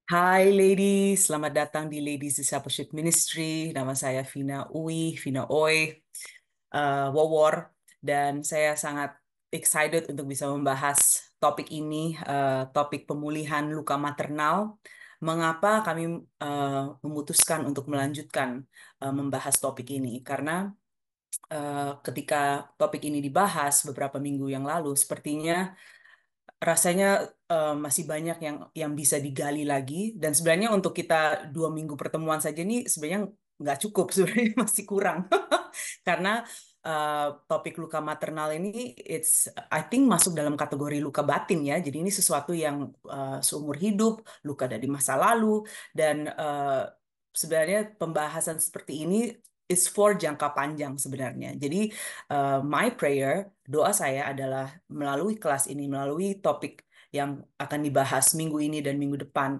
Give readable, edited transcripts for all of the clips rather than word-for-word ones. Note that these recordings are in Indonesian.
Hai ladies, selamat datang di Ladies Discipleship Ministry. Nama saya Vina Oi, Wawor, dan saya sangat excited untuk bisa membahas topik ini, topik pemulihan luka maternal. Mengapa kami memutuskan untuk melanjutkan membahas topik ini? Karena ketika topik ini dibahas beberapa minggu yang lalu, sepertinya rasanya masih banyak yang bisa digali lagi, dan sebenarnya untuk kita 2 minggu pertemuan saja ini sebenarnya nggak cukup. Sebenarnya masih kurang karena topik luka maternal ini I think masuk dalam kategori luka batin ya, jadi ini sesuatu yang seumur hidup, luka dari masa lalu, dan sebenarnya pembahasan seperti ini is for jangka panjang sebenarnya. Jadi my prayer, doa saya adalah melalui kelas ini, melalui topik yang akan dibahas minggu ini dan minggu depan,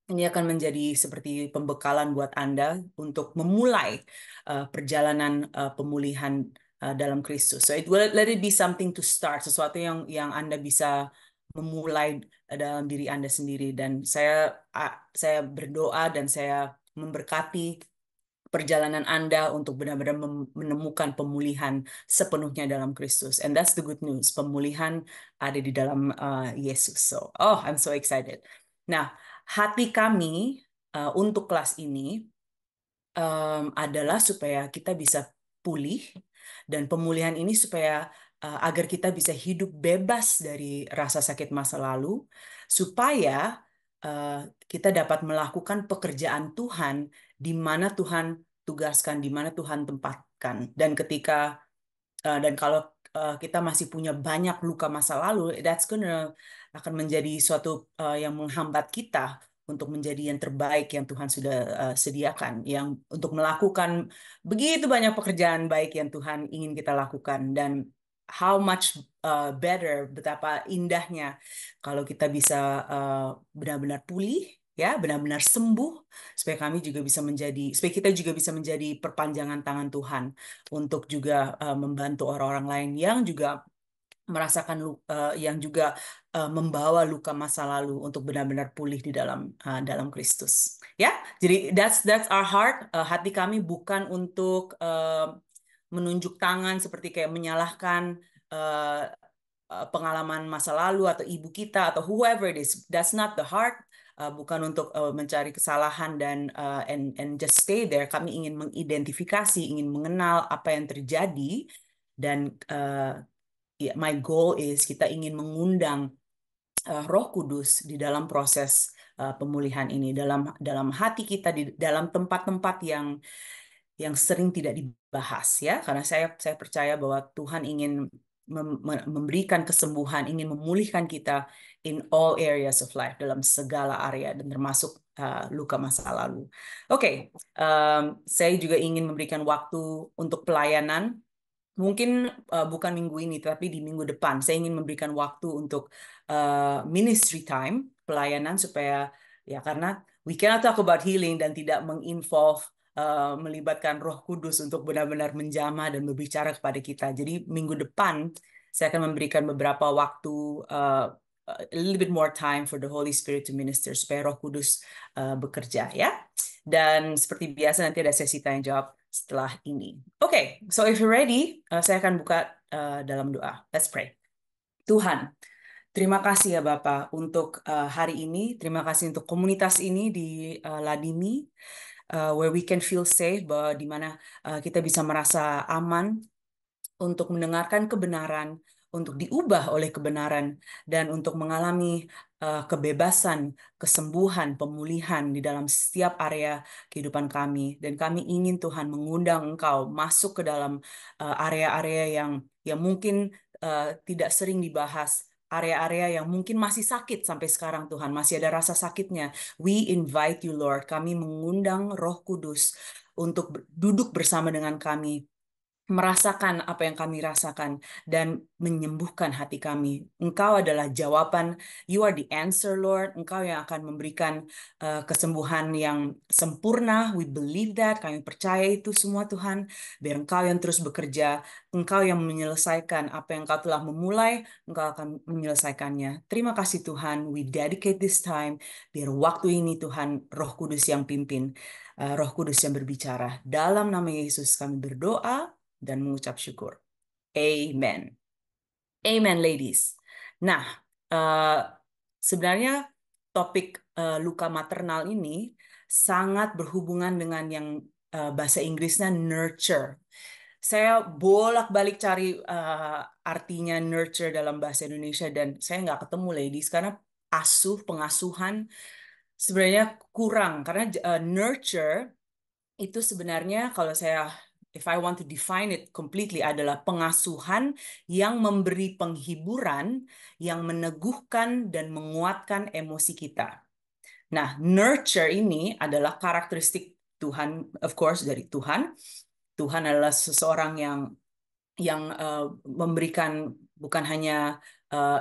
ini akan menjadi seperti pembekalan buat Anda untuk memulai perjalanan pemulihan dalam Kristus. So let it be something to start, sesuatu yang Anda bisa memulai dalam diri Anda sendiri. Dan saya berdoa dan saya memberkati perjalanan Anda untuk benar-benar menemukan pemulihan sepenuhnya dalam Kristus. And that's the good news. Pemulihan ada di dalam Yesus. So, oh, I'm so excited. Nah, hati kami untuk kelas ini adalah supaya kita bisa pulih, dan pemulihan ini supaya agar kita bisa hidup bebas dari rasa sakit masa lalu, supaya uh, kita dapat melakukan pekerjaan Tuhan di mana Tuhan tugaskan, di mana Tuhan tempatkan. Dan kalau kita masih punya banyak luka masa lalu, akan menjadi suatu yang menghambat kita untuk menjadi yang terbaik yang Tuhan sudah sediakan, yang untuk melakukan begitu banyak pekerjaan baik yang Tuhan ingin kita lakukan. Dan how much better, betapa indahnya kalau kita bisa benar-benar pulih, ya, benar-benar sembuh, supaya kita juga bisa menjadi perpanjangan tangan Tuhan untuk juga membantu orang-orang lain yang juga merasakan yang juga membawa luka masa lalu untuk benar-benar pulih di dalam Kristus. Ya, jadi that's our heart. Hati kami bukan untuk menunjuk tangan seperti kayak menyalahkan uh, pengalaman masa lalu atau ibu kita atau whoever it is. That's not the heart. Bukan untuk mencari kesalahan dan and just stay there. Kami ingin mengidentifikasi, ingin mengenal apa yang terjadi, dan my goal is kita ingin mengundang Roh Kudus di dalam proses pemulihan ini, dalam hati kita, di dalam tempat-tempat yang sering tidak dibahas, ya, karena saya percaya bahwa Tuhan ingin memberikan kesembuhan, ingin memulihkan kita in all areas of life, dalam segala area, dan termasuk luka masa lalu. Oke, saya juga ingin memberikan waktu untuk pelayanan. Mungkin bukan minggu ini, tapi di minggu depan saya ingin memberikan waktu untuk ministry time, pelayanan, supaya, ya, karena we cannot talk about healing dan tidak menginvolve melibatkan Roh Kudus untuk benar-benar menjamah dan berbicara kepada kita. Jadi minggu depan saya akan memberikan beberapa waktu, uh, a little bit more time for the Holy Spirit to minister, supaya Roh Kudus bekerja, ya. Dan seperti biasa nanti ada sesi tanya jawab setelah ini. Oke, so if you're ready, saya akan buka dalam doa. Let's pray. Tuhan, terima kasih ya Bapak untuk hari ini. Terima kasih untuk komunitas ini di Ladimi, where we can feel safe, bahwa di mana kita bisa merasa aman untuk mendengarkan kebenaran, untuk diubah oleh kebenaran, dan untuk mengalami kebebasan, kesembuhan, pemulihan di dalam setiap area kehidupan kami. Dan kami ingin Tuhan mengundang Engkau masuk ke dalam area-area yang mungkin tidak sering dibahas, area-area yang mungkin masih sakit sampai sekarang, Tuhan, masih ada rasa sakitnya. We invite you, Lord. Kami mengundang Roh Kudus untuk duduk bersama dengan kami merasakan apa yang kami rasakan dan menyembuhkan hati kami. Engkau adalah jawaban, you are the answer, Lord. Engkau yang akan memberikan kesembuhan yang sempurna. We believe that, kami percaya itu semua Tuhan. Biar Engkau yang terus bekerja, Engkau yang menyelesaikan apa yang Engkau telah memulai, Engkau akan menyelesaikannya. Terima kasih Tuhan, we dedicate this time, biar waktu ini Tuhan, Roh Kudus yang pimpin, Roh Kudus yang berbicara. Dalam nama Yesus kami berdoa dan mengucap syukur. Amen. Amen, ladies. Nah, eh, sebenarnya topik luka maternal ini sangat berhubungan dengan yang bahasa Inggrisnya nurture. Saya bolak-balik cari artinya nurture dalam bahasa Indonesia dan saya nggak ketemu, ladies, karena pengasuhan sebenarnya kurang. Karena nurture itu sebenarnya kalau saya, if I want to define it completely, adalah pengasuhan yang memberi penghiburan, yang meneguhkan dan menguatkan emosi kita. Nah, nurture ini adalah karakteristik Tuhan, of course, dari Tuhan. Tuhan adalah seseorang yang memberikan bukan hanya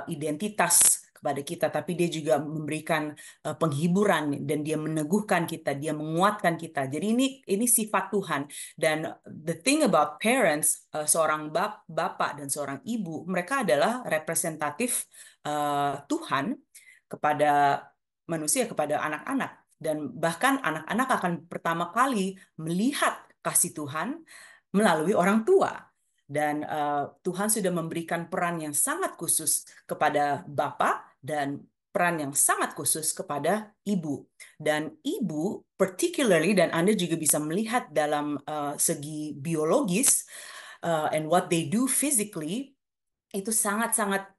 identitas kepada kita, tapi dia juga memberikan penghiburan dan dia meneguhkan kita, dia menguatkan kita. Jadi ini sifat Tuhan. Dan the thing about parents, seorang bapak dan seorang ibu, mereka adalah representatif Tuhan kepada manusia, kepada anak-anak. Dan bahkan anak-anak akan pertama kali melihat kasih Tuhan melalui orang tua. Dan Tuhan sudah memberikan peran yang sangat khusus kepada Bapak dan peran yang sangat khusus kepada ibu. Dan ibu, particularly, dan Anda juga bisa melihat dalam segi biologis, and what they do physically, itu sangat-sangat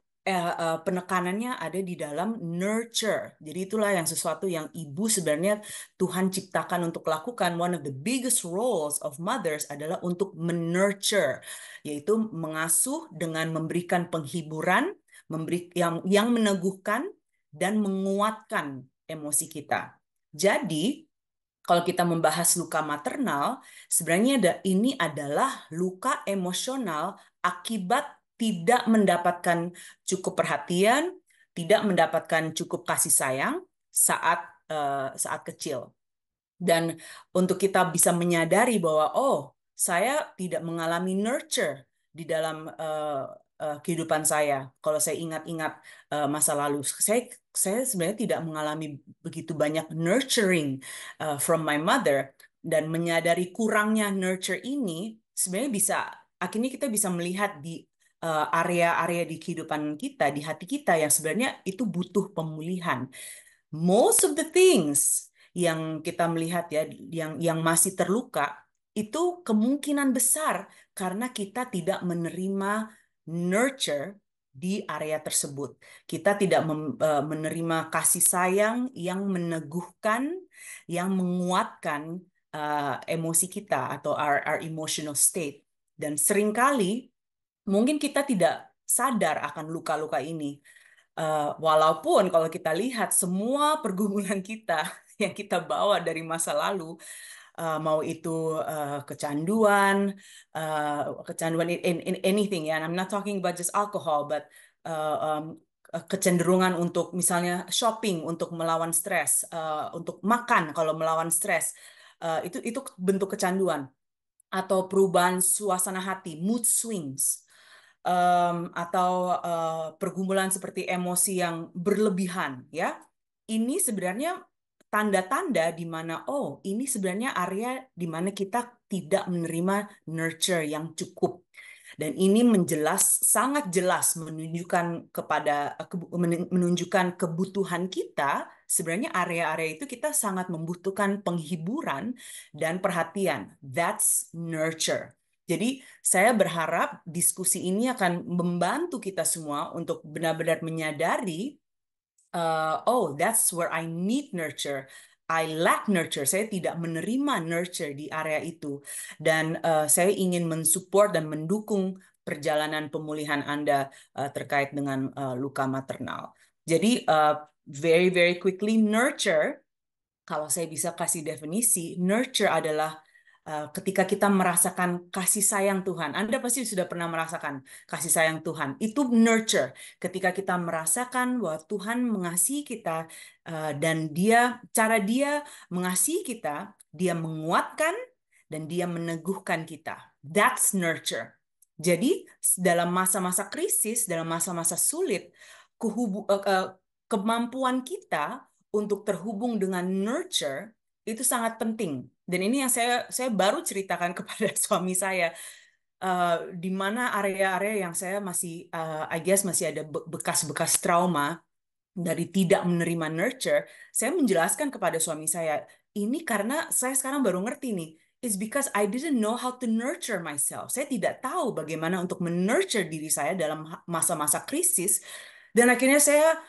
penekanannya ada di dalam nurture. Jadi itulah yang sesuatu yang ibu sebenarnya Tuhan ciptakan untuk lakukan. One of the biggest roles of mothers adalah untuk menurture, yaitu mengasuh dengan memberikan penghiburan, yang meneguhkan dan menguatkan emosi kita. Jadi kalau kita membahas luka maternal, sebenarnya ini adalah luka emosional akibat tidak mendapatkan cukup perhatian, tidak mendapatkan cukup kasih sayang saat kecil. Dan untuk kita bisa menyadari bahwa, oh, saya tidak mengalami nurture di dalam kehidupan saya. Kalau saya ingat-ingat masa lalu, saya sebenarnya tidak mengalami begitu banyak nurturing from my mother. Dan menyadari kurangnya nurture ini, sebenarnya akhirnya kita bisa melihat di area-area di kehidupan kita, di hati kita yang sebenarnya itu butuh pemulihan. Most of the things yang kita melihat ya, yang masih terluka, itu kemungkinan besar karena kita tidak menerima nurture di area tersebut. Kita tidak menerima kasih sayang yang meneguhkan, yang menguatkan emosi kita atau our emotional state. Dan seringkali mungkin kita tidak sadar akan luka-luka ini. Walaupun kalau kita lihat semua pergumulan kita yang kita bawa dari masa lalu, mau itu kecanduan in anything ya. And I'm not talking about just alcohol, but uh, um, kecenderungan untuk misalnya shopping untuk melawan stres, untuk makan kalau melawan stres, itu bentuk kecanduan atau perubahan suasana hati, mood swings, atau pergumulan seperti emosi yang berlebihan, ya. Ini sebenarnya tanda-tanda di mana, oh, ini sebenarnya area di mana kita tidak menerima nurture yang cukup. Dan ini sangat jelas menunjukkan kebutuhan kita. Sebenarnya area-area itu kita sangat membutuhkan penghiburan dan perhatian. That's nurture. Jadi saya berharap diskusi ini akan membantu kita semua untuk benar-benar menyadari, oh, that's where I need nurture. I lack nurture. Saya tidak menerima nurture di area itu. Dan saya ingin mensupport dan mendukung perjalanan pemulihan Anda terkait dengan luka maternal. Jadi, very, very quickly, nurture, kalau saya bisa kasih definisi, nurture adalah ketika kita merasakan kasih sayang Tuhan. Anda pasti sudah pernah merasakan kasih sayang Tuhan. Itu nurture. Ketika kita merasakan bahwa Tuhan mengasihi kita dan cara Dia mengasihi kita, Dia menguatkan dan Dia meneguhkan kita. That's nurture. Jadi dalam masa-masa krisis, dalam masa-masa sulit, kemampuan kita untuk terhubung dengan nurture itu sangat penting. Dan ini yang saya baru ceritakan kepada suami saya, di mana area-area yang saya masih, I guess masih ada bekas-bekas trauma dari tidak menerima nurture. Saya menjelaskan kepada suami saya, ini karena saya sekarang baru ngerti nih. It's because I didn't know how to nurture myself. Saya tidak tahu bagaimana untuk menurture diri saya dalam masa-masa krisis. Dan akhirnya saya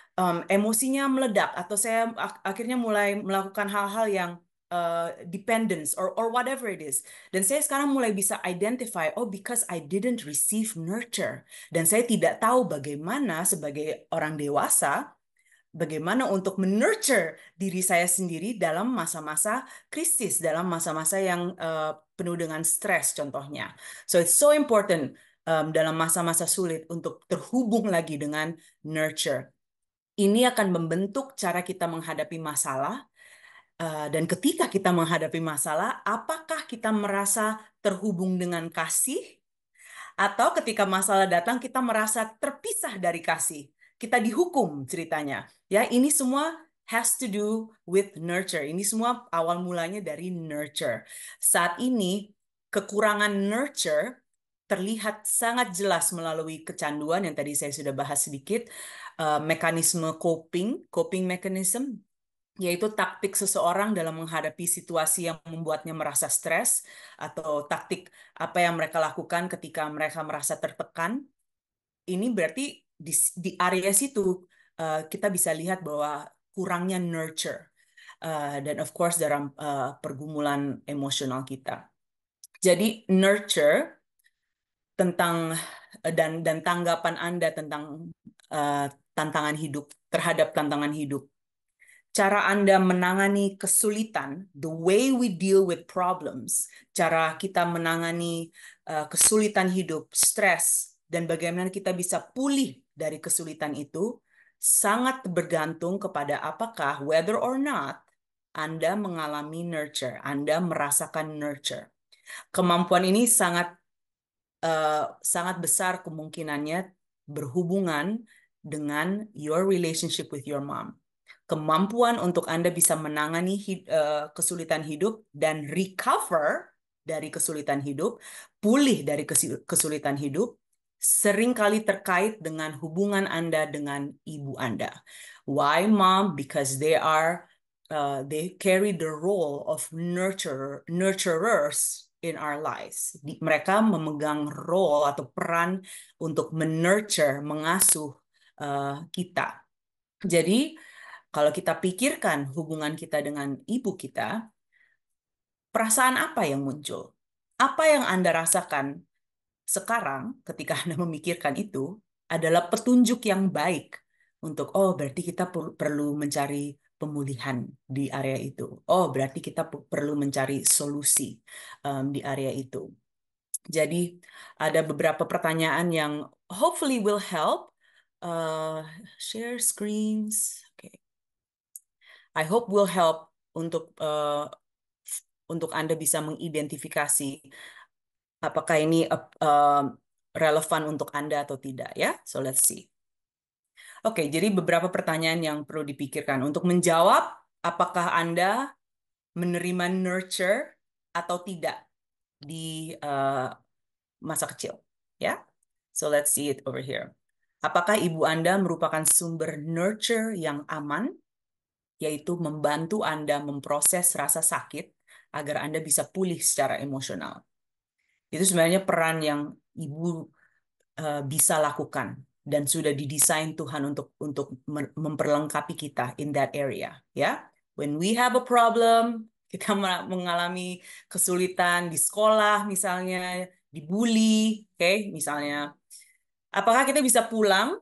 emosinya meledak atau saya akhirnya mulai melakukan hal-hal yang dependence or whatever it is. Dan saya sekarang mulai bisa identify, oh because I didn't receive nurture. Dan saya tidak tahu bagaimana sebagai orang dewasa, bagaimana untuk menurture diri saya sendiri dalam masa-masa krisis, dalam masa-masa yang penuh dengan stres contohnya. So it's so important dalam masa-masa sulit untuk terhubung lagi dengan nurture. Ini akan membentuk cara kita menghadapi masalah. Dan ketika kita menghadapi masalah, apakah kita merasa terhubung dengan kasih? Atau ketika masalah datang, kita merasa terpisah dari kasih. Kita dihukum ceritanya. Ya, ini semua has to do with nurture. Ini semua awal mulanya dari nurture. Saat ini, kekurangan nurture terlihat sangat jelas melalui kecanduan yang tadi saya sudah bahas sedikit, mekanisme coping mechanism, yaitu taktik seseorang dalam menghadapi situasi yang membuatnya merasa stres, atau taktik apa yang mereka lakukan ketika mereka merasa tertekan. Ini berarti di area situ kita bisa lihat bahwa kurangnya nurture. Dan of course dalam pergumulan emosional kita. Jadi nurture tentang dan tanggapan Anda tentang tantangan hidup, terhadap tantangan hidup. Cara Anda menangani kesulitan, the way we deal with problems, cara kita menangani kesulitan hidup, stres, dan bagaimana kita bisa pulih dari kesulitan itu, sangat bergantung kepada apakah, whether or not, Anda mengalami nurture, Anda merasakan nurture. Kemampuan ini sangat besar kemungkinannya berhubungan dengan your relationship with your mom. Kemampuan untuk Anda bisa menangani kesulitan hidup dan recover dari kesulitan hidup, pulih dari kesulitan hidup, seringkali terkait dengan hubungan Anda dengan ibu Anda. Why, Mom? Because they carry the role of nurturers in our lives. Mereka memegang role atau peran untuk mengasuh kita. Jadi, kalau kita pikirkan hubungan kita dengan ibu kita, perasaan apa yang muncul? Apa yang Anda rasakan sekarang ketika Anda memikirkan itu adalah petunjuk yang baik untuk, oh berarti kita perlu mencari pemulihan di area itu. Oh berarti kita perlu mencari solusi di area itu. Jadi ada beberapa pertanyaan yang hopefully will help. Share screens. Okay. I hope will help untuk Anda bisa mengidentifikasi apakah ini relevan untuk Anda atau tidak ya. So let's see. Oke, jadi beberapa pertanyaan yang perlu dipikirkan untuk menjawab apakah Anda menerima nurture atau tidak di masa kecil ya. So let's see it over here. Apakah ibu Anda merupakan sumber nurture yang aman, yaitu membantu Anda memproses rasa sakit agar Anda bisa pulih secara emosional? Itu sebenarnya peran yang ibu bisa lakukan dan sudah didesain Tuhan untuk memperlengkapi kita in that area, ya. When we have a problem, kita mengalami kesulitan di sekolah misalnya, dibully, okay, misalnya, apakah kita bisa pulang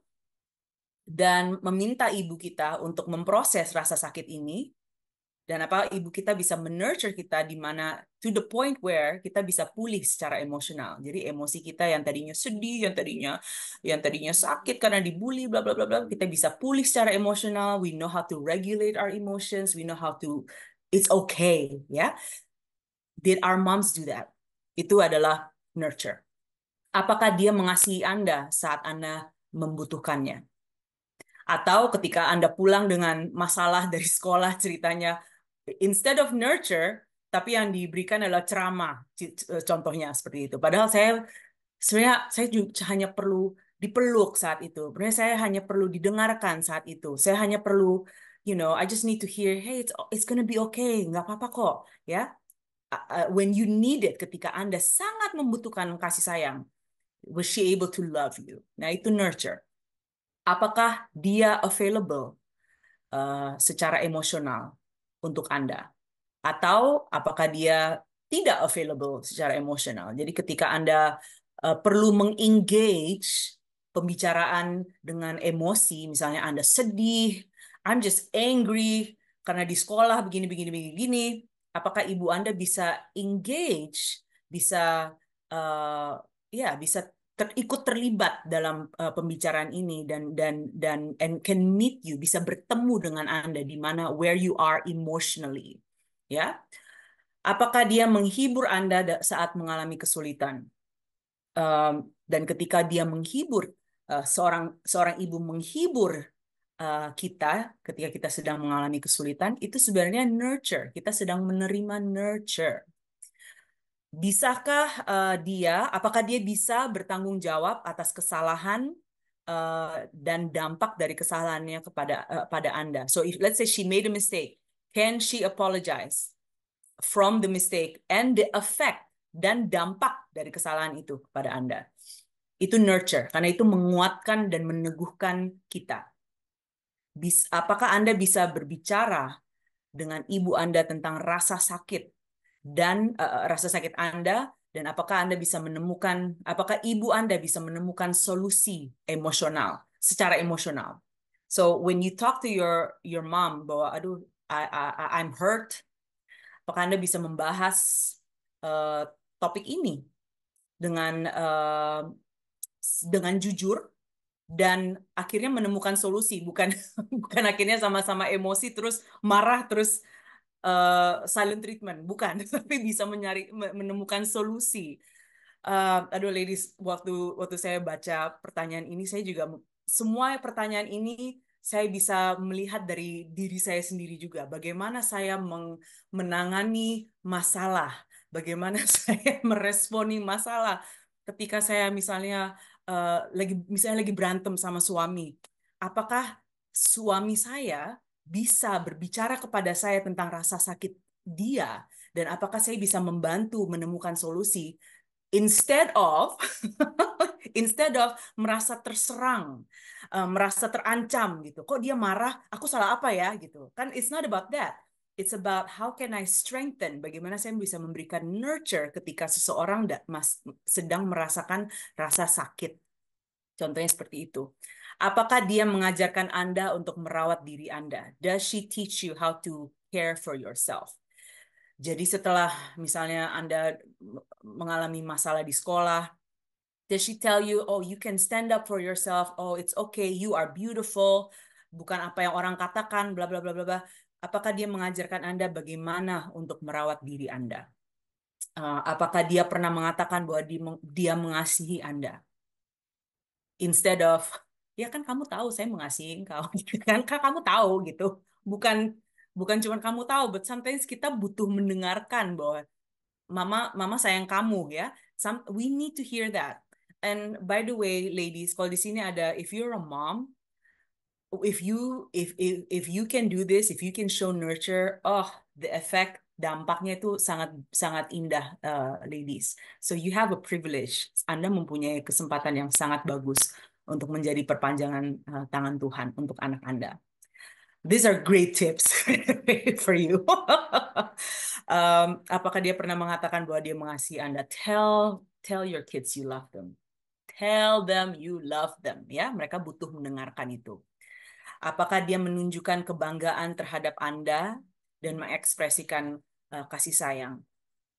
dan meminta ibu kita untuk memproses rasa sakit ini Dan apa ibu kita bisa menurture kita di mana to the point where kita bisa pulih secara emosional. Jadi emosi kita yang tadinya sedih, yang tadinya sakit karena dibully, bla bla bla bla, kita bisa pulih secara emosional. We know how to regulate our emotions. We know how to it's okay, ya. Did our moms do that? Itu adalah nurture. Apakah dia mengasihi Anda saat Anda membutuhkannya? Atau ketika Anda pulang dengan masalah dari sekolah ceritanya, instead of nurture, tapi yang diberikan adalah ceramah, contohnya seperti itu. Padahal sebenarnya saya juga hanya perlu dipeluk saat itu. Sebenarnya saya hanya perlu didengarkan saat itu. Saya hanya perlu, I just need to hear, hey, it's gonna be okay, nggak apa-apa kok, ya. When you need it, ketika Anda sangat membutuhkan kasih sayang, was she able to love you? Nah, itu nurture. Apakah dia available secara emosional untuk Anda? Atau apakah dia tidak available secara emosional? Jadi ketika Anda perlu mengengage pembicaraan dengan emosi, misalnya Anda sedih, I'm just angry karena di sekolah begini begini begini, apakah ibu Anda bisa engage, bisa bisa ikut terlibat dalam pembicaraan ini dan and can meet you, bisa bertemu dengan Anda di mana where you are emotionally, ya. Apakah dia menghibur Anda saat mengalami kesulitan? Dan ketika dia menghibur, seorang seorang ibu menghibur kita ketika kita sedang mengalami kesulitan, itu sebenarnya nurture. Kita sedang menerima nurture. Bisakah apakah dia bisa bertanggung jawab atas kesalahan dan dampak dari kesalahannya pada Anda? So if let's say she made a mistake, can she apologize from the mistake and the effect dan dampak dari kesalahan itu kepada Anda? Itu nurture, karena itu menguatkan dan meneguhkan kita. Apakah Anda bisa berbicara dengan ibu Anda tentang rasa sakit dan rasa sakit Anda, dan apakah ibu Anda bisa menemukan solusi emosional secara emosional. So when you talk to your mom bahwa aduh I'm hurt, apakah Anda bisa membahas uh, topik ini dengan dengan jujur dan akhirnya menemukan solusi, bukan bukan akhirnya sama-sama emosi terus marah terus silent treatment, bukan, tapi bisa menemukan solusi. Aduh, ladies, waktu waktu saya baca pertanyaan ini, saya juga semua pertanyaan ini saya bisa melihat dari diri saya sendiri juga. Bagaimana saya menangani masalah, bagaimana saya meresponi masalah ketika saya misalnya lagi berantem sama suami. Apakah suami saya bisa berbicara kepada saya tentang rasa sakit dia, dan apakah saya bisa membantu menemukan solusi instead of instead of merasa terserang, merasa terancam gitu. Kok dia marah? Aku salah apa ya gitu. Kan it's not about that. It's about how can I strengthen, bagaimana saya bisa memberikan nurture ketika seseorang sedang merasakan rasa sakit. Contohnya seperti itu. Apakah dia mengajarkan Anda untuk merawat diri Anda? Does she teach you how to care for yourself? Jadi setelah misalnya Anda mengalami masalah di sekolah, does she tell you, oh, you can stand up for yourself, oh, it's okay, you are beautiful, bukan apa yang orang katakan, bla bla bla bla bla. Apakah dia mengajarkan Anda bagaimana untuk merawat diri Anda? Apakah dia pernah mengatakan bahwa dia mengasihi Anda? Instead of, ya kan kamu tahu saya mengasihi engkau, kan kamu tahu gitu. Bukan bukan cuma kamu tahu, but sometimes kita butuh mendengarkan bahwa mama mama sayang kamu, ya. We need to hear that. And by the way, ladies, kalau di sini ada, if you're a mom, if you can do this, if you can show nurture, oh, the effect, dampaknya itu sangat sangat indah, ladies. So you have a privilege. Anda mempunyai kesempatan yang sangat bagus untuk menjadi perpanjangan tangan Tuhan untuk anak Anda. These are great tips for you. Apakah dia pernah mengatakan bahwa dia mengasihi Anda? Tell your kids you love them. Tell them you love them. Ya, mereka butuh mendengarkan itu. Apakah dia menunjukkan kebanggaan terhadap Anda dan mengekspresikan kasih sayang.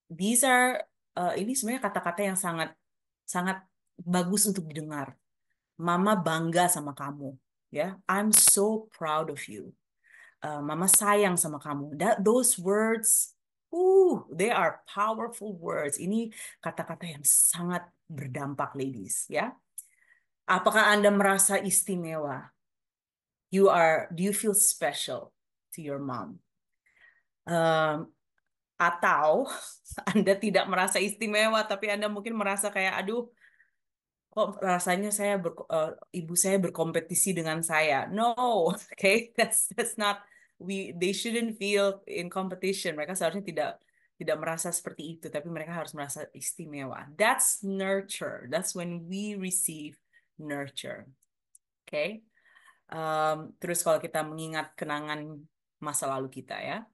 These are ini sebenarnya kata-kata yang sangat sangat bagus untuk didengar. Mama bangga sama kamu, ya. I'm so proud of you. Mama sayang sama kamu. Those words, they are powerful words. Ini kata-kata yang sangat berdampak, ladies, ya. Apakah Anda merasa istimewa? Do you feel special to your mom? Um, atau Anda tidak merasa istimewa, tapi Anda mungkin merasa kayak, aduh, kok rasanya ibu saya berkompetisi dengan saya. No, okay, that's not, they shouldn't feel in competition. Mereka seharusnya tidak merasa seperti itu, tapi mereka harus merasa istimewa. That's nurture. That's when we receive nurture. Okay. Terus kalau kita mengingat kenangan masa lalu kita, ya.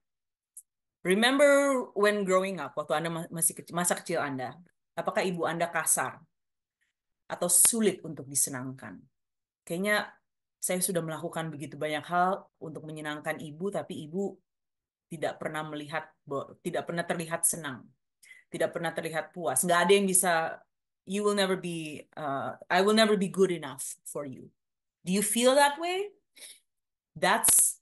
Remember when growing up, waktu Anda masih kecil, masa kecil Anda, apakah ibu Anda kasar atau sulit untuk disenangkan? Kayaknya saya sudah melakukan begitu banyak hal untuk menyenangkan ibu, tapi ibu tidak pernah terlihat senang, tidak pernah terlihat puas. Nggak ada yang bisa, I will never be good enough for you. Do you feel that way? That's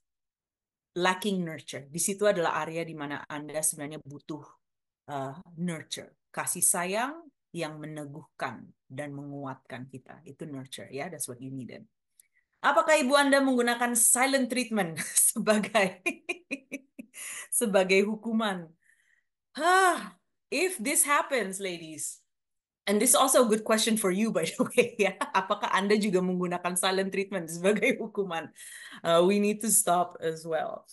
lacking nurture. Di situ adalah area di mana Anda sebenarnya butuh nurture, kasih sayang yang meneguhkan dan menguatkan kita. Itu nurture, ya. That's what you needed. Apakah ibu Anda menggunakan silent treatment sebagai sebagai hukuman? If this happens, ladies, and this is also a good question for you, by the way, ya. Apakah Anda juga menggunakan silent treatment sebagai hukuman? We need to stop as well.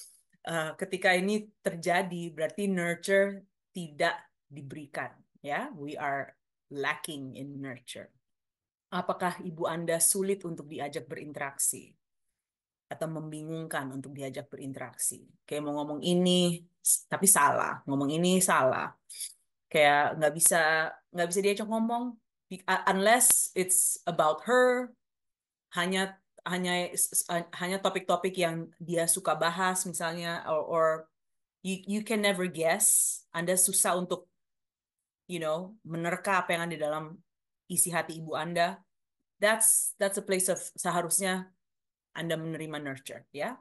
Ketika ini terjadi, berarti nurture tidak diberikan, ya. We are lacking in nurture. Apakah ibu Anda sulit untuk diajak berinteraksi atau membingungkan untuk diajak berinteraksi? Kayak mau ngomong ini tapi salah, ngomong ini salah. Kayak nggak bisa diajak ngomong unless it's about her, hanya hanya hanya topik-topik yang dia suka bahas misalnya, or you can never guess. Anda susah untuk menerka apa yang ada di dalam isi hati ibu Anda. That's a place of seharusnya Anda menerima nurture, ya.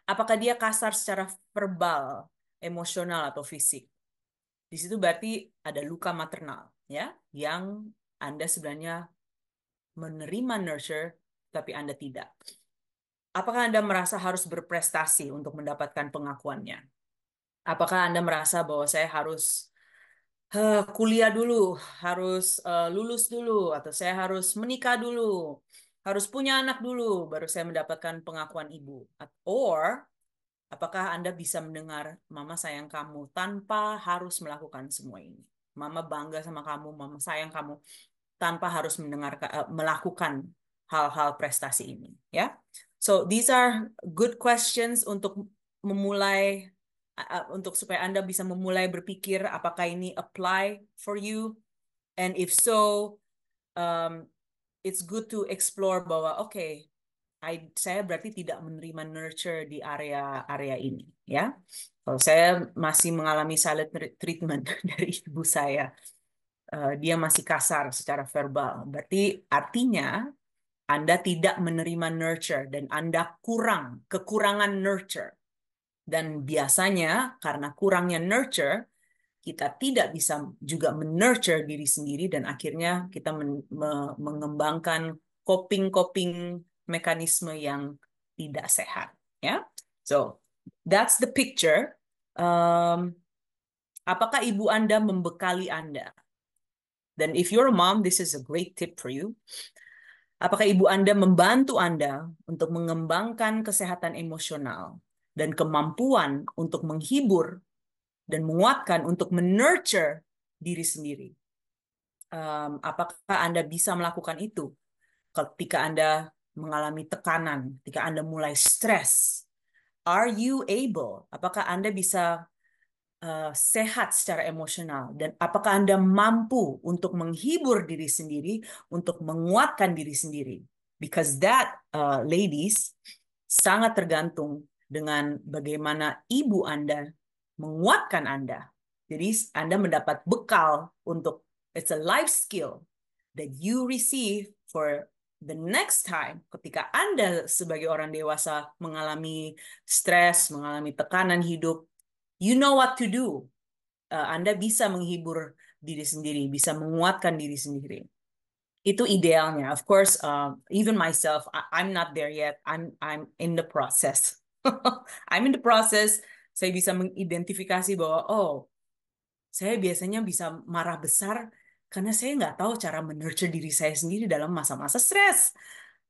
Apakah dia kasar secara verbal, emosional atau fisik? Di situ berarti ada luka maternal, ya, yang Anda sebenarnya menerima nurture tapi Anda tidak. Apakah Anda merasa harus berprestasi untuk mendapatkan pengakuannya? Apakah Anda merasa bahwa saya harus kuliah dulu, harus lulus dulu, atau saya harus menikah dulu, harus punya anak dulu, baru saya mendapatkan pengakuan ibu? Or, apakah Anda bisa mendengar, Mama sayang kamu, tanpa harus melakukan semua ini? Mama bangga sama kamu, Mama sayang kamu, tanpa harus melakukan hal-hal prestasi ini, ya. So, these are good questions untuk memulai, untuk supaya Anda bisa memulai berpikir apakah ini apply for you, and if so, it's good to explore bahwa saya berarti tidak menerima nurture di area ini, ya. Kalau saya masih mengalami silent treatment dari ibu saya, dia masih kasar secara verbal, berarti artinya Anda tidak menerima nurture dan Anda kekurangan nurture. Dan biasanya karena kurangnya nurture, kita tidak bisa juga men-nurture diri sendiri dan akhirnya kita mengembangkan coping mekanisme yang tidak sehat, ya. So, that's the picture. Apakah ibu Anda membekali Anda? Dan if you're a mom, this is a great tip for you. Apakah ibu Anda membantu Anda untuk mengembangkan kesehatan emosional dan kemampuan untuk menghibur dan menguatkan untuk men-nurture diri sendiri? Apakah Anda bisa melakukan itu ketika Anda mengalami tekanan, ketika Anda mulai stres? Are you able? Apakah Anda bisa sehat secara emosional, dan apakah Anda mampu untuk menghibur diri sendiri, untuk menguatkan diri sendiri? Because that, ladies, sangat tergantung dengan bagaimana ibu Anda menguatkan Anda. Jadi Anda mendapat bekal untuk it's a life skill that you receive for the next time ketika Anda sebagai orang dewasa mengalami stres, mengalami tekanan hidup, you know what to do. Anda bisa menghibur diri sendiri, bisa menguatkan diri sendiri. Itu idealnya. Of course, even myself, I'm not there yet. I'm in the process. I'm in the process. Saya bisa mengidentifikasi bahwa saya biasanya bisa marah besar karena saya nggak tahu cara menurture diri saya sendiri dalam masa-masa stres.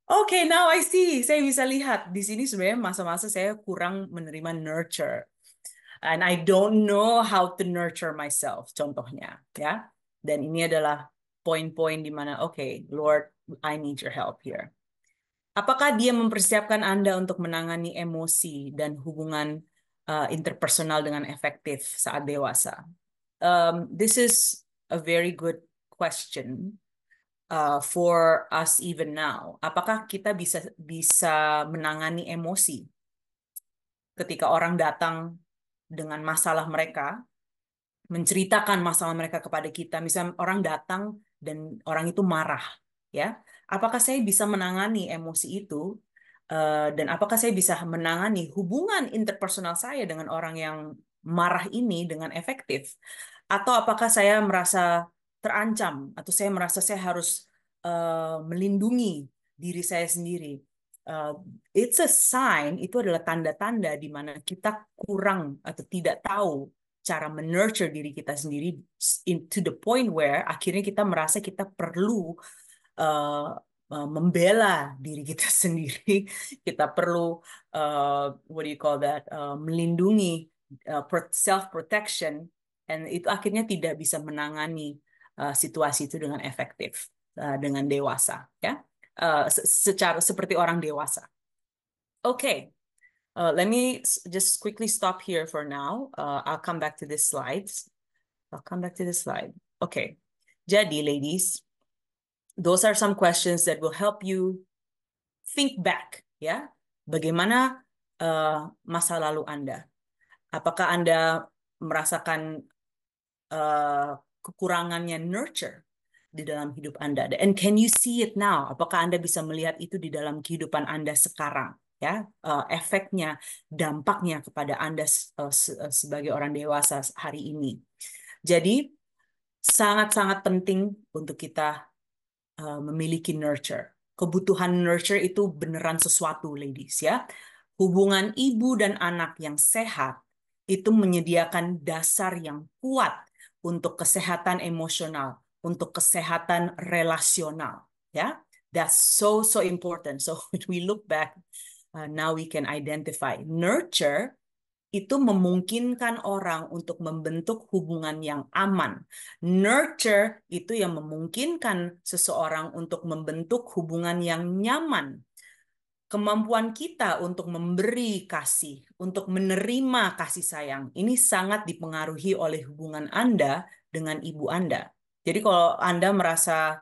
Oke, now I see. Saya bisa lihat di sini sebenarnya masa-masa saya kurang menerima nurture. And I don't know how to nurture myself, contohnya, ya. Dan ini adalah poin-poin di mana, oke, Lord, I need your help here. Apakah dia mempersiapkan Anda untuk menangani emosi dan hubungan interpersonal dengan efektif saat dewasa? This is a very good question for us even now. Apakah kita bisa menangani emosi ketika orang datang dengan masalah mereka, menceritakan masalah mereka kepada kita. Misal orang datang dan orang itu marah, ya. Apakah saya bisa menangani emosi itu dan apakah saya bisa menangani hubungan interpersonal saya dengan orang yang marah ini dengan efektif? Atau apakah saya merasa terancam atau saya merasa saya harus melindungi diri saya sendiri? Uh, it's a sign, itu adalah tanda-tanda di mana kita kurang atau tidak tahu cara menurture diri kita sendiri to the point where akhirnya kita merasa kita perlu uh, membela diri kita sendiri. Kita perlu what do you call that? Melindungi self protection, dan itu akhirnya tidak bisa menangani situasi itu dengan efektif dengan dewasa, ya. Secara seperti orang dewasa. Okay. Let me just quickly stop here for now. I'll come back to this slides. I'll come back to this slide. Okay. Jadi, ladies, those are some questions that will help you think back, ya. Bagaimana masa lalu Anda? Apakah Anda merasakan kekurangannya nurture di dalam hidup Anda? And can you see it now? Apakah Anda bisa melihat itu di dalam kehidupan Anda sekarang? Ya, efeknya, dampaknya kepada Anda sebagai orang dewasa hari ini. Jadi, sangat-sangat penting untuk kita memiliki nurture. Kebutuhan nurture itu beneran sesuatu, ladies, ya. Hubungan ibu dan anak yang sehat itu menyediakan dasar yang kuat untuk kesehatan emosional, untuk kesehatan relasional, ya. That's so so important. So when we look back, now we can identify nurture itu memungkinkan orang untuk membentuk hubungan yang aman. Nurture itu yang memungkinkan seseorang untuk membentuk hubungan yang nyaman. Kemampuan kita untuk memberi kasih, untuk menerima kasih sayang, ini sangat dipengaruhi oleh hubungan Anda dengan ibu Anda. Jadi kalau Anda merasa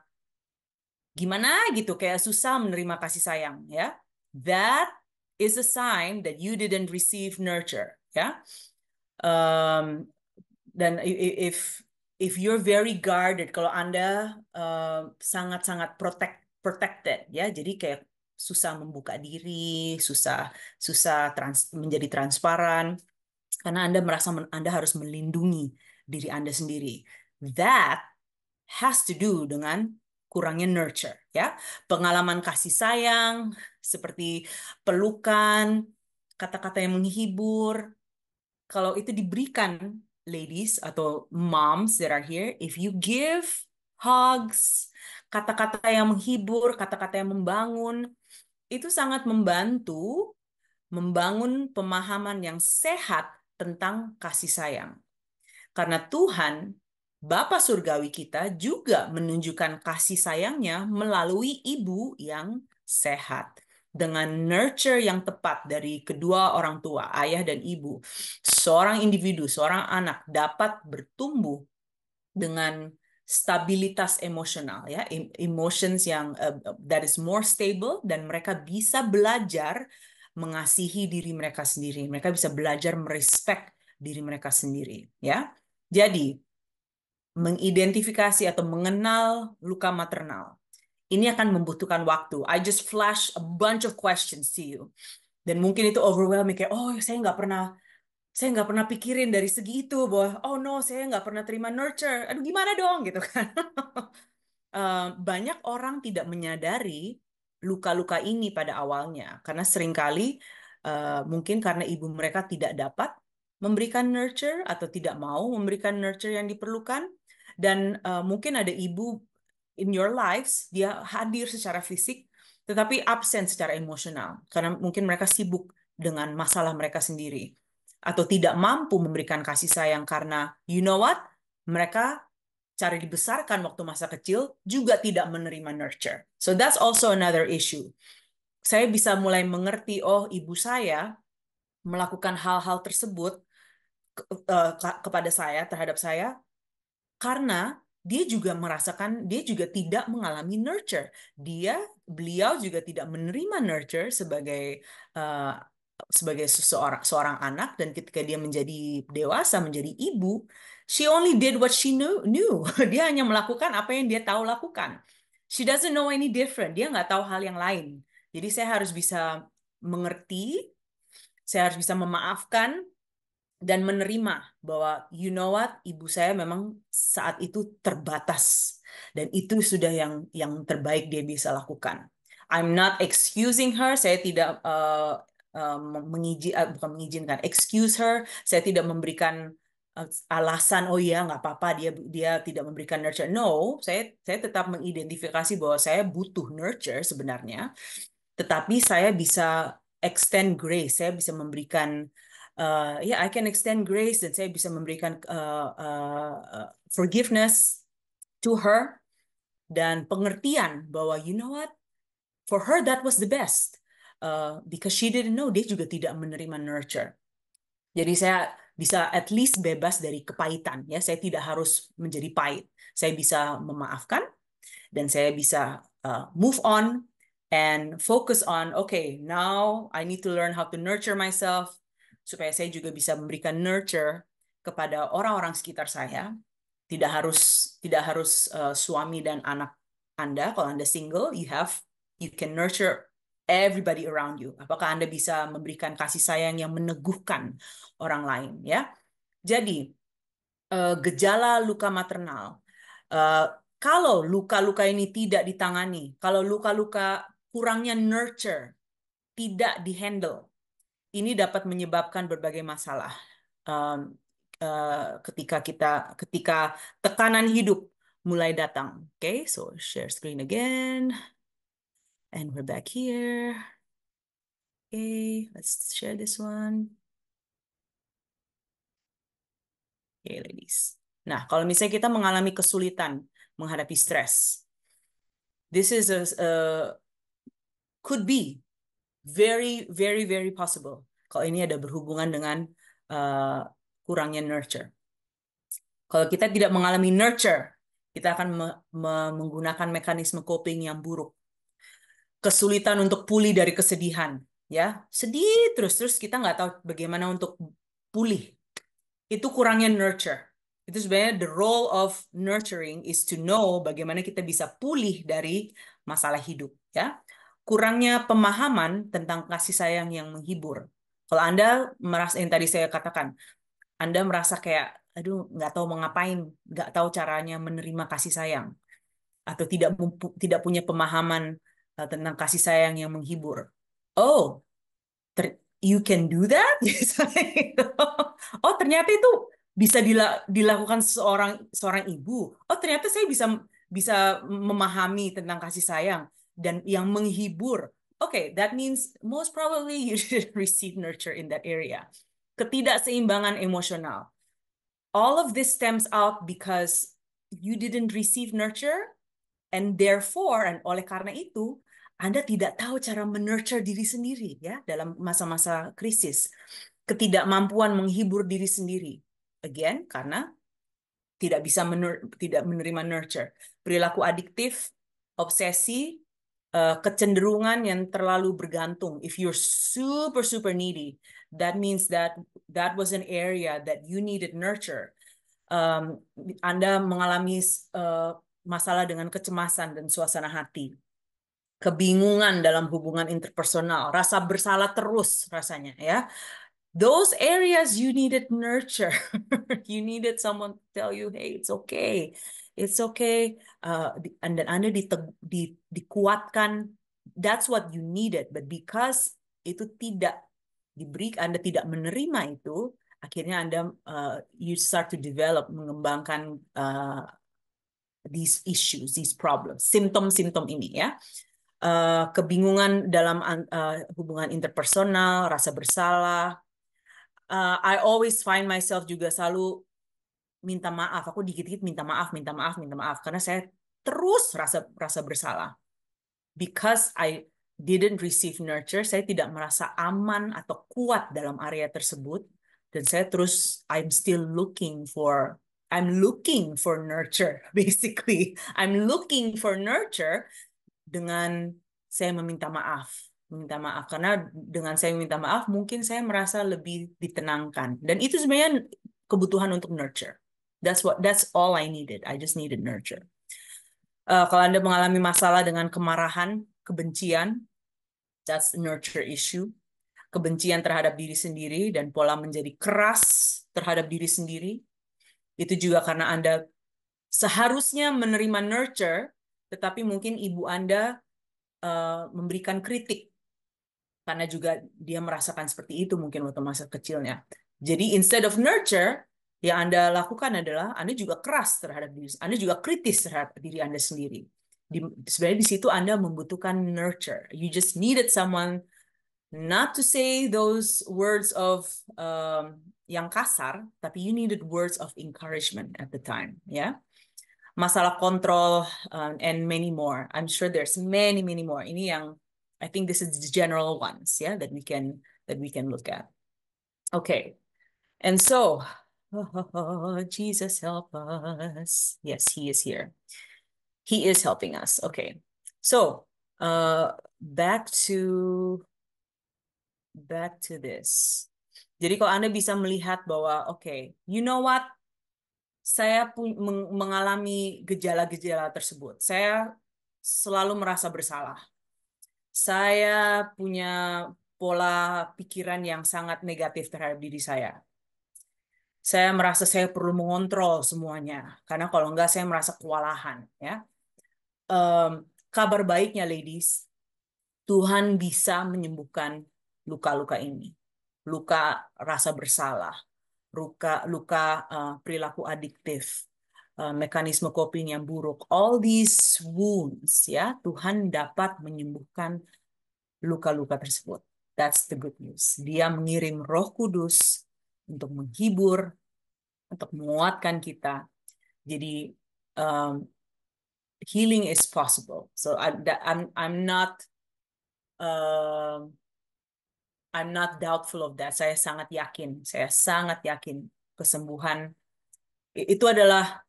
gimana gitu, kayak susah menerima kasih sayang, ya, that is a sign that you didn't receive nurture, ya. Dan if you're very guarded, kalau Anda sangat-sangat protected, ya, jadi kayak susah membuka diri, susah susah menjadi transparan karena Anda merasa Anda harus melindungi diri Anda sendiri. That has to do dengan kurangnya nurture, ya. Pengalaman kasih sayang seperti pelukan, kata-kata yang menghibur, kalau itu diberikan, ladies atau moms that are here, if you give hugs, kata-kata yang menghibur, kata-kata yang membangun, itu sangat membantu membangun pemahaman yang sehat tentang kasih sayang. Karena Tuhan, Bapa Surgawi kita juga menunjukkan kasih sayangnya melalui ibu yang sehat. Dengan nurture yang tepat dari kedua orang tua, ayah dan ibu, seorang individu, seorang anak dapat bertumbuh dengan stabilitas emosional, ya, emotions yang that is more stable, dan mereka bisa belajar mengasihi diri mereka sendiri. Mereka bisa belajar merespek diri mereka sendiri, ya. Jadi, mengidentifikasi atau mengenal luka maternal. Ini akan membutuhkan waktu. I just flash a bunch of questions to you. Dan mungkin itu overwhelming, kayak, oh saya nggak pernah pikirin dari segi itu, bahwa, oh no, saya nggak pernah terima nurture. Aduh, gimana dong, gitu kan. Banyak orang tidak menyadari luka-luka ini pada awalnya karena seringkali mungkin karena ibu mereka tidak dapat memberikan nurture atau tidak mau memberikan nurture yang diperlukan dan mungkin ada ibu in your lives dia hadir secara fisik tetapi absen secara emosional karena mungkin mereka sibuk dengan masalah mereka sendiri atau tidak mampu memberikan kasih sayang karena you know what mereka cara dibesarkan waktu masa kecil juga tidak menerima nurture. So that's also another issue. Saya bisa mulai mengerti, oh ibu saya melakukan hal-hal tersebut kepada saya, terhadap saya, karena dia juga merasakan, dia juga tidak mengalami nurture. Beliau juga tidak menerima nurture uh, sebagai seorang anak dan ketika dia menjadi dewasa, menjadi ibu, she only did what she knew. Dia hanya melakukan apa yang dia tahu lakukan. She doesn't know any different. Dia nggak tahu hal yang lain. Jadi saya harus bisa mengerti, saya harus bisa memaafkan dan menerima bahwa you know what ibu saya memang saat itu terbatas dan itu sudah yang terbaik dia bisa lakukan. I'm not excusing her, saya tidak bukan mengizinkan, excuse her, saya tidak memberikan alasan oh iya nggak apa-apa dia tidak memberikan nurture. No, saya tetap mengidentifikasi bahwa saya butuh nurture sebenarnya, tetapi saya bisa extend grace, saya bisa memberikan I can extend grace dan saya bisa memberikan forgiveness to her dan pengertian bahwa you know what, for her that was the best because she didn't know, dia juga tidak menerima nurture. Jadi saya bisa at least bebas dari kepahitan, ya. Saya tidak harus menjadi pahit. Saya bisa memaafkan dan saya bisa move on and focus on okay, now I need to learn how to nurture myself supaya saya juga bisa memberikan nurture kepada orang-orang sekitar saya. Tidak harus suami dan anak Anda. Kalau Anda single, you can nurture everybody around you. Apakah Anda bisa memberikan kasih sayang yang meneguhkan orang lain, ya? Jadi gejala luka maternal. Eh, Kalau luka-luka ini tidak ditangani, kalau luka-luka kurangnya nurture, tidak dihandle, ini dapat menyebabkan berbagai masalah. Um, ketika tekanan hidup mulai datang. Okay, so share screen again, and we're back here. Okay, let's share this one. Okay, ladies. Nah, kalau misalnya kita mengalami kesulitan menghadapi stres, this is could be very, very, very possible. Kalau ini ada berhubungan dengan uh, kurangnya nurture. Kalau kita tidak mengalami nurture, kita akan menggunakan mekanisme coping yang buruk. Kesulitan untuk pulih dari kesedihan, ya, sedih terus kita nggak tahu bagaimana untuk pulih. Itu kurangnya nurture. Itu sebenarnya the role of nurturing is to know bagaimana kita bisa pulih dari masalah hidup, ya. Kurangnya pemahaman tentang kasih sayang yang menghibur. Kalau Anda merasa yang tadi saya katakan, Anda merasa kayak, aduh, nggak tahu mau ngapain, nggak tahu caranya menerima kasih sayang, atau tidak punya pemahaman tentang kasih sayang yang menghibur. Oh, you can do that? Oh, ternyata itu bisa dilakukan seorang seorang ibu. Oh, ternyata saya bisa bisa memahami tentang kasih sayang dan yang menghibur. Okay, that means most probably you didn't receive nurture in that area. Ketidakseimbangan emosional. All of this stems out because you didn't receive nurture, and therefore, and oleh karena itu, Anda tidak tahu cara menurture diri sendiri, ya, dalam masa-masa krisis. Ketidakmampuan menghibur diri sendiri. Again, karena tidak menerima nurture. Perilaku adiktif, obsesi, kecenderungan yang terlalu bergantung. If you're super super needy, that means that was an area that you needed nurture. Anda mengalami masalah dengan kecemasan dan suasana hati, kebingungan dalam hubungan interpersonal, rasa bersalah terus rasanya ya. Those areas you needed nurture. You needed someone to tell you, hey, it's okay. It's okay. Dan Anda dikuatkan. That's what you needed. But because itu tidak diberi, Anda tidak menerima itu, akhirnya Anda you start to develop, mengembangkan these issues, these problems, simptom-simptom ini ya. Kebingungan dalam hubungan interpersonal, rasa bersalah. I always find myself juga selalu minta maaf. Aku dikit-dikit minta maaf, minta maaf, minta maaf. Karena saya terus rasa bersalah. Because I didn't receive nurture, saya tidak merasa aman atau kuat dalam area tersebut. Dan saya terus, I'm looking for nurture, basically. I'm looking for nurture dengan saya meminta maaf. Meminta maaf. Karena dengan saya meminta maaf, mungkin saya merasa lebih ditenangkan. Dan itu sebenarnya kebutuhan untuk nurture. That's all I needed. I just needed nurture. Kalau Anda mengalami masalah dengan kemarahan, kebencian, that's a nurture issue. Kebencian terhadap diri sendiri dan pola menjadi keras terhadap diri sendiri. Itu juga karena Anda seharusnya menerima nurture, tetapi mungkin ibu Anda memberikan kritik karena juga dia merasakan seperti itu mungkin waktu masa kecilnya. Jadi instead of nurture, yang Anda lakukan adalah Anda juga keras terhadap diri, Anda juga kritis terhadap diri Anda sendiri. Sebenarnya di situ Anda membutuhkan nurture. You just needed someone not to say those words of yang kasar, tapi you needed words of encouragement at the time, ya. Masalah kontrol and many more. I'm sure there's many more. Ini yang I think this is the general ones, yeah, that we can look at. Okay, and so Jesus help us. Yes, He is here. He is helping us. Okay, so back to this. Jadi kalau Anda bisa melihat bahwa, okay, you know what? Saya mengalami gejala-gejala tersebut. Saya selalu merasa bersalah. Saya punya pola pikiran yang sangat negatif terhadap diri saya. Saya merasa saya perlu mengontrol semuanya. Karena kalau enggak, saya merasa kewalahan. Ya. Kabar baiknya, ladies, Tuhan bisa menyembuhkan luka-luka ini. Luka rasa bersalah, luka perilaku adiktif, mekanisme coping yang buruk. All these wounds, ya, Tuhan dapat menyembuhkan luka-luka tersebut. That's the good news. Dia mengirim Roh Kudus untuk menghibur, untuk menguatkan kita. Jadi healing is possible. So I'm not doubtful of that. Saya sangat yakin kesembuhan itu adalah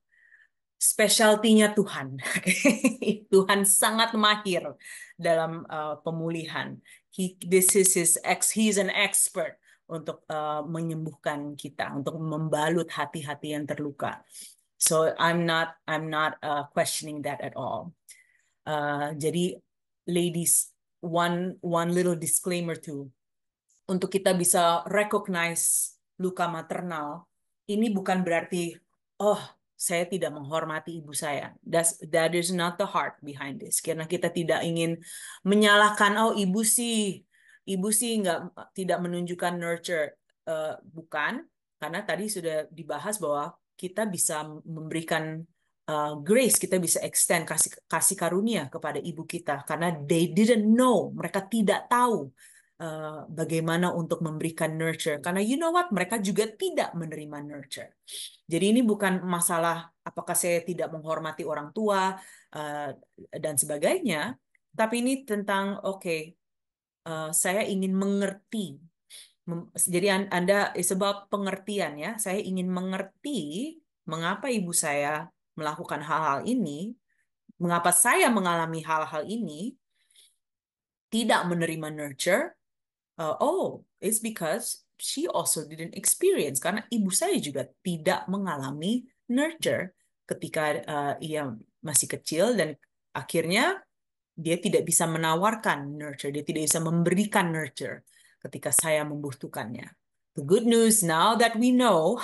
specialty-nya Tuhan. Tuhan sangat mahir dalam pemulihan. He's an expert untuk menyembuhkan kita, untuk membalut hati-hati yang terluka. So I'm not questioning that at all. Jadi ladies, one little disclaimer too. Untuk kita bisa recognize luka maternal, ini bukan berarti, oh, saya tidak menghormati ibu saya. That is not the heart behind this. Karena kita tidak ingin menyalahkan, oh ibu sih tidak menunjukkan nurture. Bukan, karena tadi sudah dibahas bahwa kita bisa memberikan grace, kita bisa extend kasih karunia kepada ibu kita karena they didn't know, mereka tidak tahu bagaimana untuk memberikan nurture. Karena you know what, mereka juga tidak menerima nurture. Jadi ini bukan masalah apakah saya tidak menghormati orang tua dan sebagainya, tapi ini tentang saya ingin mengerti. Jadi Anda is about pengertian ya. Saya ingin mengerti mengapa ibu saya melakukan hal-hal ini, mengapa saya mengalami hal-hal ini, tidak menerima nurture, oh, it's because she also didn't experience. Karena ibu saya juga tidak mengalami nurture ketika ia masih kecil dan akhirnya dia tidak bisa menawarkan nurture, dia tidak bisa memberikan nurture ketika saya membutuhkannya. The good news now that we know,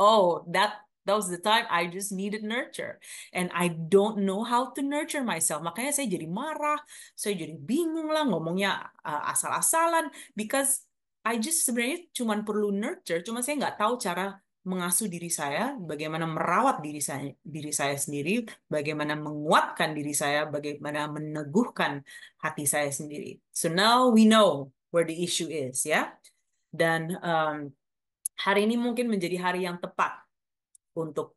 oh, that was the time I just needed nurture. And I don't know how to nurture myself. Makanya saya jadi marah, saya jadi bingung lah ngomongnya asal-asalan. Because I just sebenarnya cuma perlu nurture, cuma saya nggak tahu cara mengasuh diri saya, bagaimana merawat diri saya sendiri, bagaimana menguatkan diri saya, bagaimana meneguhkan hati saya sendiri. So now we know where the issue is, ya. Dan hari ini mungkin menjadi hari yang tepat untuk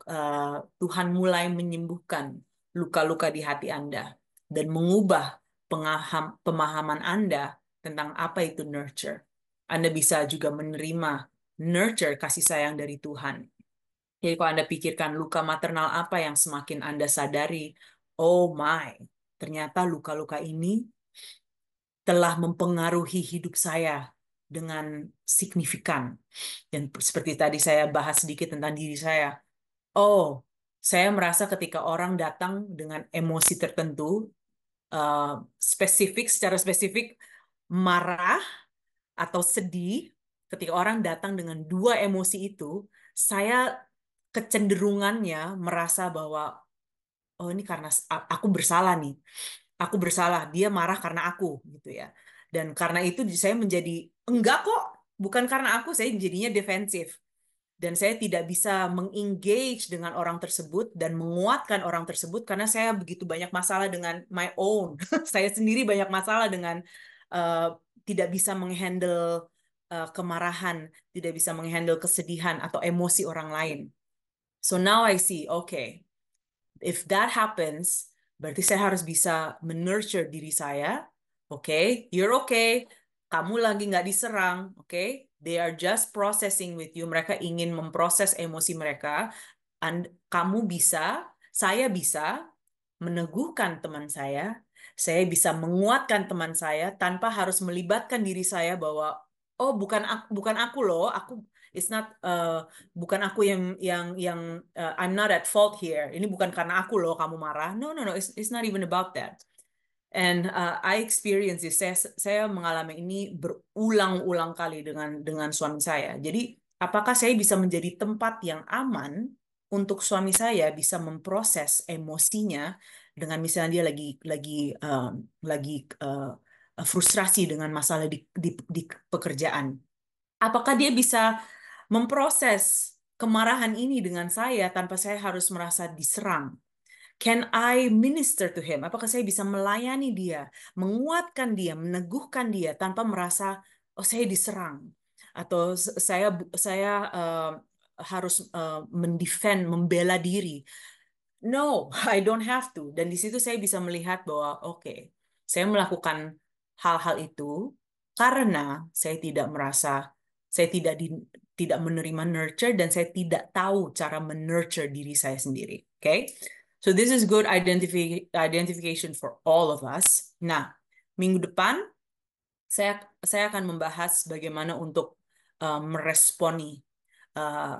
Tuhan mulai menyembuhkan luka-luka di hati Anda dan mengubah pemahaman Anda tentang apa itu nurture. Anda bisa juga menerima nurture kasih sayang dari Tuhan. Jadi kalau Anda pikirkan luka maternal apa yang semakin Anda sadari, oh my, ternyata luka-luka ini telah mempengaruhi hidup saya dengan signifikan. Dan seperti tadi saya bahas sedikit tentang diri saya. Oh, saya merasa ketika orang datang dengan emosi tertentu, secara spesifik, marah atau sedih, ketika orang datang dengan dua emosi itu, saya kecenderungannya merasa bahwa, oh ini karena aku bersalah nih. Aku bersalah, dia marah karena aku, gitu ya. Dan karena itu saya menjadi, enggak kok, bukan karena aku, saya jadinya defensif dan saya tidak bisa mengengage dengan orang tersebut dan menguatkan orang tersebut karena saya begitu banyak masalah dengan my own. Saya sendiri banyak masalah dengan uh, tidak bisa menghandle kemarahan, tidak bisa menghandle kesedihan atau emosi orang lain. So now I see, okay, if that happens, berarti saya harus bisa menurture diri saya. Okay, you're okay. Kamu lagi nggak diserang. Okay, they are just processing with you. Mereka ingin memproses emosi mereka. And kamu bisa, saya bisa meneguhkan teman saya. Saya bisa menguatkan teman saya tanpa harus melibatkan diri saya bahwa oh bukan aku loh, aku it's not bukan aku yang I'm not at fault here. Ini bukan karena aku loh kamu marah. No, no, no, it's not even about that. And I experience this. Saya mengalami ini berulang-ulang kali dengan suami saya. Jadi, apakah saya bisa menjadi tempat yang aman untuk suami saya bisa memproses emosinya dengan misalnya dia lagi frustrasi dengan masalah di pekerjaan. Apakah dia bisa memproses kemarahan ini dengan saya tanpa saya harus merasa diserang? Can I minister to him? Apakah saya bisa melayani dia, menguatkan dia, meneguhkan dia tanpa merasa oh saya diserang atau saya harus mendefend, membela diri. No, I don't have to. Dan di situ saya bisa melihat bahwa oke, saya melakukan hal-hal itu karena saya tidak merasa saya tidak menerima nurture dan saya tidak tahu cara menurture diri saya sendiri. Oke. So this is good identification for all of us. Nah, minggu depan saya akan membahas bagaimana untuk meresponi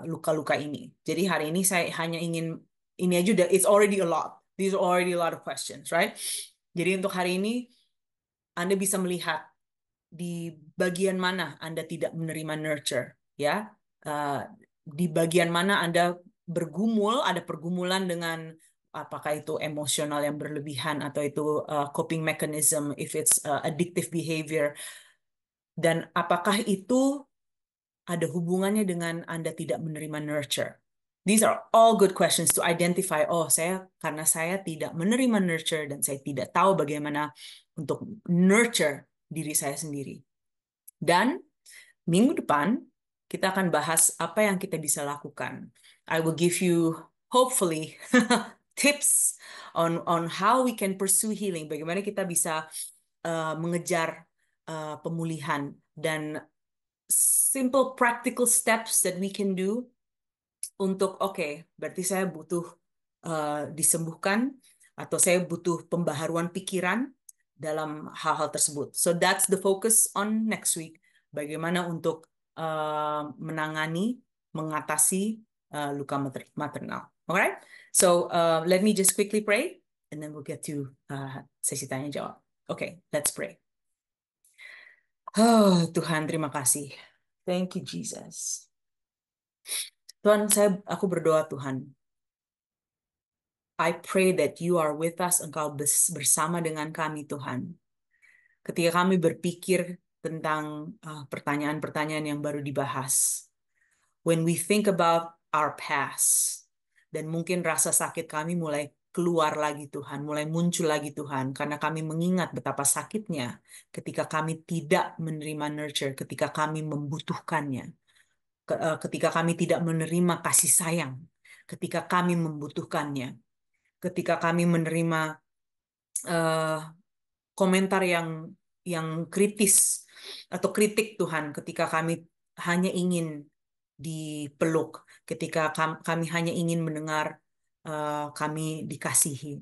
luka-luka ini. Jadi hari ini saya hanya ingin ini aja udah it's already a lot. These are already a lot of questions, right? Jadi untuk hari ini Anda bisa melihat di bagian mana Anda tidak menerima nurture, ya. Uh, di bagian mana Anda ada pergumulan dengan apakah itu emosional yang berlebihan atau itu coping mechanism, if it's addictive behavior, dan apakah itu ada hubungannya dengan Anda tidak menerima nurture. These are all good questions to identify. Oh, karena saya tidak menerima nurture dan saya tidak tahu bagaimana untuk nurture diri saya sendiri. Dan minggu depan kita akan bahas apa yang kita bisa lakukan. I will give you hopefully tips on how we can pursue healing. Bagaimana kita bisa mengejar pemulihan dan simple practical steps that we can do untuk berarti saya butuh disembuhkan atau saya butuh pembaharuan pikiran dalam hal-hal tersebut. So that's the focus on next week. Bagaimana untuk menangani, mengatasi luka maternal. Alright? So let me just quickly pray, and then we'll get to sesi tanya jawab. Okay, let's pray. Oh, Tuhan, terima kasih. Thank you, Jesus. Tuhan, aku berdoa, Tuhan. I pray that you are with us, Engkau bersama dengan kami, Tuhan. Ketika kami berpikir tentang pertanyaan-pertanyaan yang baru dibahas. When we think about our past, dan mungkin rasa sakit kami mulai keluar lagi, Tuhan, mulai muncul lagi, Tuhan, karena kami mengingat betapa sakitnya ketika kami tidak menerima nurture, ketika kami membutuhkannya, ketika kami tidak menerima kasih sayang, ketika kami membutuhkannya, ketika kami menerima uh, komentar yang kritis atau kritik, Tuhan, ketika kami hanya ingin dipeluk, ketika kami hanya ingin mendengar kami dikasihi.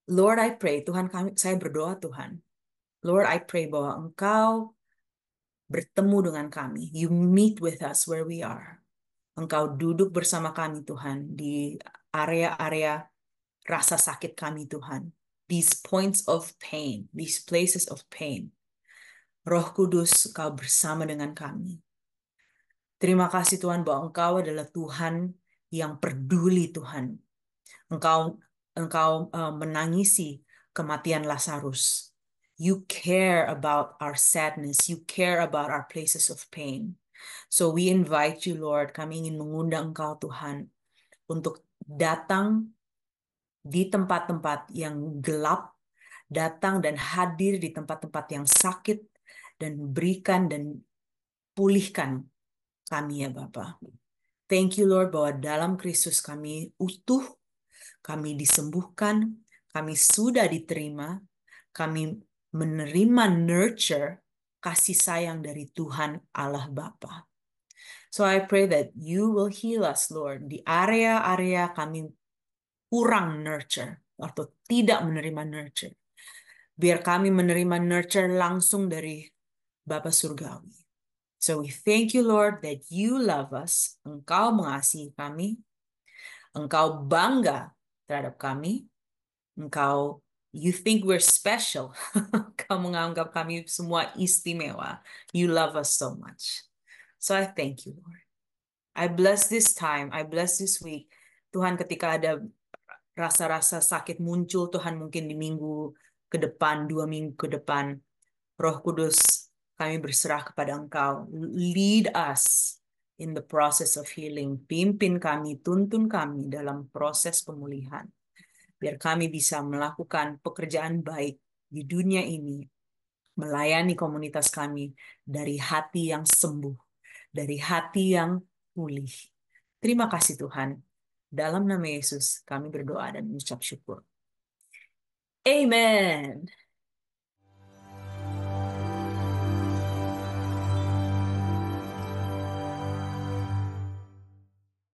Lord, I pray, Tuhan, saya berdoa, Tuhan. Lord, I pray bahwa Engkau bertemu dengan kami. You meet with us where we are. Engkau duduk bersama kami, Tuhan, di area-area rasa sakit kami, Tuhan. These points of pain, these places of pain. Roh Kudus, Engkau bersama dengan kami. Terima kasih, Tuhan, bahwa Engkau adalah Tuhan yang peduli, Tuhan. Engkau menangisi kematian Lazarus. You care about our sadness. You care about our places of pain. So we invite you, Lord. Kami ingin mengundang Engkau, Tuhan, untuk datang di tempat-tempat yang gelap, datang dan hadir di tempat-tempat yang sakit, dan berikan dan pulihkan kami, ya Bapa. Thank you, Lord, bahwa dalam Kristus kami utuh, kami disembuhkan, kami sudah diterima, kami menerima nurture, kasih sayang dari Tuhan Allah Bapa. So I pray that you will heal us, Lord, di area-area kami kurang nurture atau tidak menerima nurture. Biar kami menerima nurture langsung dari Bapa Surgawi. So we thank you, Lord, that you love us. Engkau mengasihi kami. Engkau bangga terhadap kami. You think we're special. Engkau menganggap kami semua istimewa. You love us so much. So I thank you, Lord. I bless this time. I bless this week. Tuhan, ketika ada rasa-rasa sakit muncul, Tuhan, mungkin di minggu ke depan, 2 minggu ke depan, Roh Kudus, kami berserah kepada Engkau. Lead us in the process of healing. Pimpin kami, tuntun kami dalam proses pemulihan. Biar kami bisa melakukan pekerjaan baik di dunia ini, melayani komunitas kami dari hati yang sembuh, dari hati yang pulih. Terima kasih, Tuhan. Dalam nama Yesus, kami berdoa dan mengucap syukur. Amen.